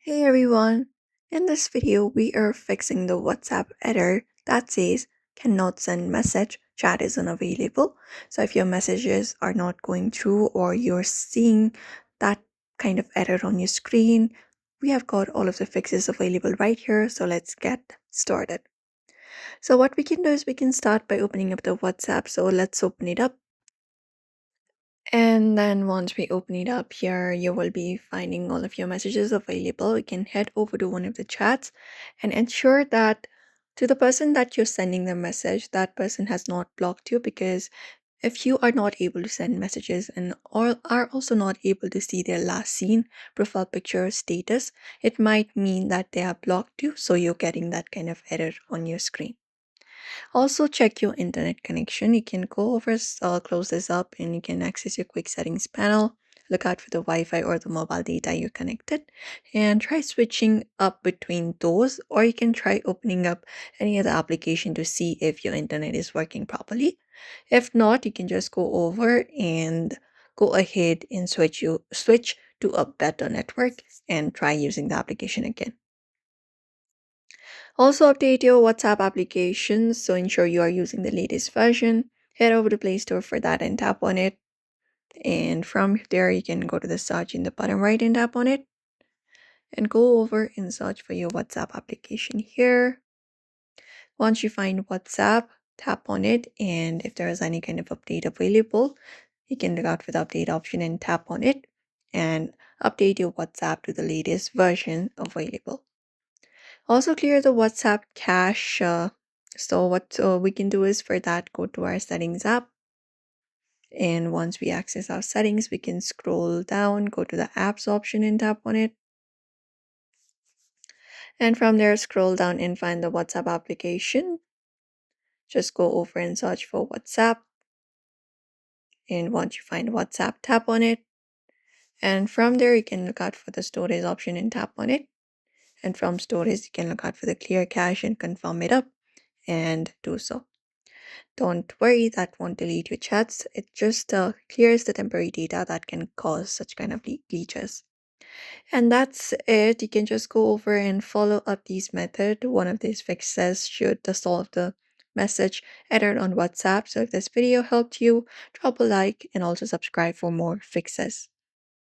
Hey everyone! In this video, we are fixing the WhatsApp error that says cannot send message, chat is unavailable. So if your messages are not going through or you're seeing that kind of error on your screen, we have got all of the fixes available right here. So let's get started. So what we can do is we can start by opening up the WhatsApp. So let's open it up. And then once we open it up here, you will be finding all of your messages available. You can head over to one of the chats and ensure that to the person that you're sending the message, that person has not blocked you, because if you are not able to send messages and or are also not able to see their last seen profile picture status, it might mean that they have blocked you, so you're getting that kind of error on your screen. Also, check your internet connection. You can go over, close this up, and you can access your quick settings panel. Look out for the Wi Fi or the mobile data you're connected, and try switching up between those, or you can try opening up any other application to see if your internet is working properly. If not, you can just go over and go ahead and switch to a better network and try using the application again. Also, update your WhatsApp application, so ensure you are using the latest version. Head over to Play Store for that and tap on it. And from there, you can go to the search in the bottom right and tap on it. And go over and search for your WhatsApp application here. Once you find WhatsApp, tap on it. And if there is any kind of update available, you can look out for the update option and tap on it. And update your WhatsApp to the latest version available. Also clear the WhatsApp cache. So what we can do is for that, go to our settings app. And once we access our settings, we can scroll down, go to the apps option and tap on it. And from there, scroll down and find the WhatsApp application. Just go over and search for WhatsApp. And once you find WhatsApp, tap on it. And from there, you can look out for the storage option and tap on it. And from storage, you can look out for the clear cache and confirm it up and do so. Don't worry, that won't delete your chats. It just clears the temporary data that can cause such kind of glitches. And that's it. You can just go over and follow up these method. One of these fixes should solve the message error on WhatsApp. So if this video helped you, drop a like and also subscribe for more fixes.